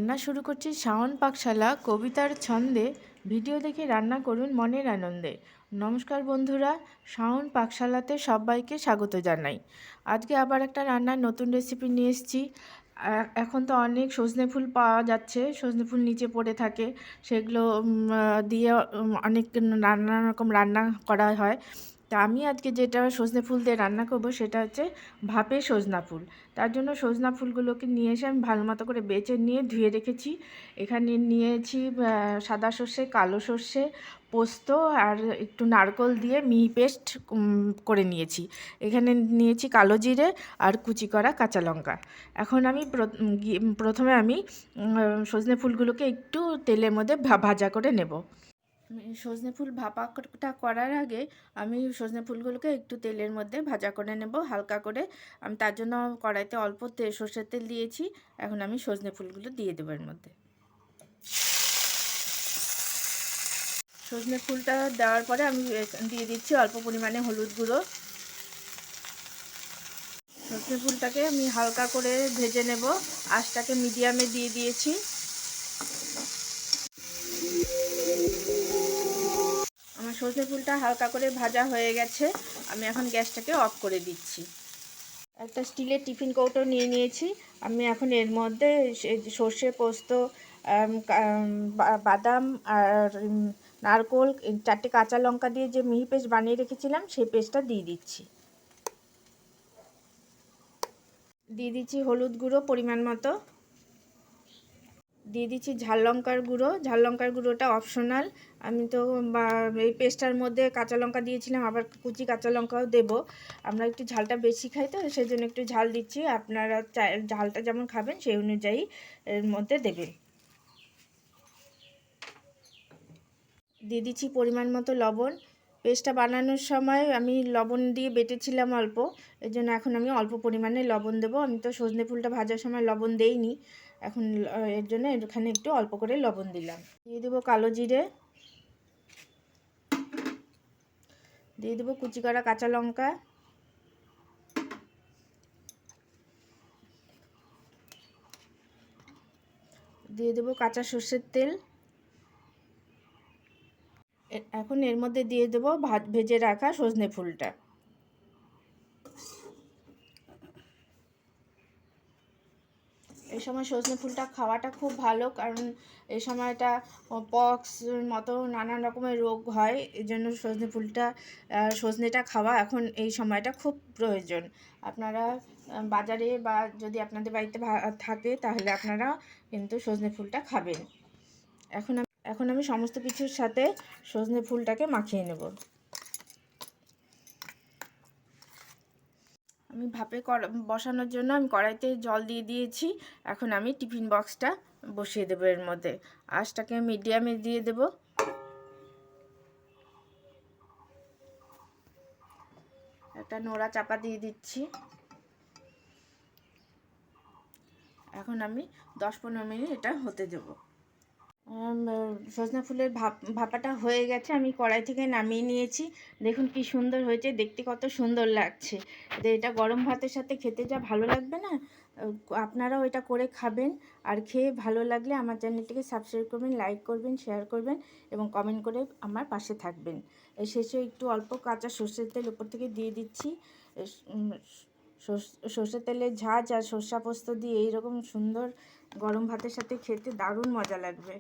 রান্না শুরু করছি শাওন পাকশালা কবিতার ছন্দে। ভিডিও দেখে রান্না করুন মনের আনন্দে। নমস্কার বন্ধুরা, শাওন পাকশালাতে সবাইকে স্বাগত জানাই। আজকে আবার একটা রান্নার নতুন রেসিপি নিয়ে এসেছি। এখন তো অনেক সজনে ফুল পাওয়া যাচ্ছে, সজনে ফুল নিচে পড়ে থাকে, সেগুলো দিয়ে অনেক নানা রকম রান্না করা হয়। তা আমি আজকে যেটা সজনে ফুল দিয়ে রান্না করব সেটা হচ্ছে ভাপে সজনা ফুল। তার জন্য সজনা ফুলগুলোকে নিয়ে এসে আমি ভালো মতো করে বেছে নিয়ে ধুয়ে রেখেছি। এখানে নিয়েছি সাদা সর্ষে, কালো সর্ষে, পোস্ত আর একটু নারকেল দিয়ে মিহি পেস্ট করে নিয়েছি। এখানে নিয়েছি কালো জিরে আর কুচি করা কাঁচা লঙ্কা। এখন আমি প্রথমে আমি সজনে ফুলগুলোকে একটু তেলের মধ্যে ভাজা করে নেব। সজনে ফুল ভাপাটা করার আগে আমি সজনে ফুলগুলোকে একটু তেলের মধ্যে ভাজা করে নেব হালকা করে। আমি তার জন্য কড়াইতে অল্প সর্ষের তেল দিয়েছি। এখন আমি সজনে ফুলগুলো দিয়ে দেবো এর মধ্যে। সজনে ফুলটা দেওয়ার পরে আমি দিয়ে দিচ্ছি অল্প পরিমাণে হলুদ গুঁড়ো। সজনে ফুলটাকে আমি হালকা করে ভেজে নেব, আঁচটাকে মিডিয়ামে দিয়ে দিয়েছি। আমার সজনে ফুলটা হালকা করে ভাজা হয়ে গেছে, আমি এখন গ্যাসটাকে অফ করে দিচ্ছি। একটা স্টিলের টিফিন কৌটো নিয়ে নিয়েছি। আমি এখন এর মধ্যে সর্ষে, পোস্ত, বাদাম আর নারকেল, 4টে কাঁচা লঙ্কা দিয়ে যে মিহি পেস্ট বানিয়ে রেখেছিলাম সেই পেস্টটা দিয়ে দিচ্ছি। দিয়ে দিচ্ছি হলুদ গুঁড়ো পরিমাণ মতো। দিয়ে দিচ্ছি ঝাল লঙ্কার গুঁড়ো। ঝাল লঙ্কার গুঁড়োটা অপশনাল। আমি তো এই পেস্টটার মধ্যে কাঁচা লঙ্কা দিয়েছিলাম, আবার কুচি কাঁচা লঙ্কাও দেবো। আমরা একটু ঝালটা বেশি খাই তো সেই জন্য একটু ঝাল দিচ্ছি। আপনারা ঝালটা যেমন খাবেন সেই অনুযায়ী এর মধ্যে দেবেন। দিয়ে দিচ্ছি পরিমাণ মতো লবণ। পেস্টটা বানানোর সময় আমি লবণ দিয়ে বেটেছিলাম অল্প, এর জন্য এখন আমি অল্প পরিমাণে লবণ দেবো। আমি তো সজনে ফুলটা ভাজার সময় লবণ দেইনি, এখন এর জন্য এখানে একটু অল্প করে লবণ দিলাম। দিয়ে দেবো কালো জিরে, দিয়ে দেবো কুচি করা কাঁচা লঙ্কা, দিয়ে দেবো কাঁচা সর্ষের তেল। এখন এর মধ্যে দিয়ে দেবো ভেজে রাখা সজনে ফুলটা। এই সময় সজনে ফুলটা খাওয়াটা খুব ভালো, কারণ এই সময়টা পক্স মতো নানান রকমের রোগ হয়। এই জন্য সজনেটা খাওয়া এখন এই সময়টা খুব প্রয়োজন। আপনারা বাজারে বা যদি আপনাদের বাড়িতে থাকে তাহলে আপনারা কিন্তু সজনে ফুলটা খাবেন। এখন আমি সমস্ত কিছুর সাথে সজনে ফুলটাকে মাখিয়ে নেব। আমি ভাপে বসানোর জন্য আমি কড়াইতে জল দিয়ে দিয়েছি। এখন আমি টিফিন বক্সটা বসিয়ে দেবো এর মধ্যে। আঁচটাকে মিডিয়ামে দিয়ে দেব। একটা নোড়া চাপা দিয়ে দিচ্ছি। এখন আমি 10-15 মিনিট এটা হতে দেবো। সজনা ফুলের ভাপাটা হয়ে গেছে, আমি কড়াই থেকে নামিয়ে নিয়েছি। দেখুন কি সুন্দর হয়েছে, দেখতে কত সুন্দর লাগছে। এটা গরম ভাতের সাথে খেতে যা ভালো লাগবে না। আপনারাও এটা করে খাবেন, আর খেয়ে ভালো লাগলে আমার চ্যানেলটিকে সাবস্ক্রাইব করবেন, লাইক করবেন, শেয়ার করবেন এবং কমেন্ট করে আমার পাশে থাকবেন। এর শেষে একটু অল্প কাঁচা সর্ষের তেল উপর থেকে দিয়ে দিচ্ছি। সর্ষের তেলের ঝাঁঝ আর সর্ষা পোস্ত দিয়ে এইরকম সুন্দর গরম ভাতের সাথে খেতে দারুণ মজা লাগবে।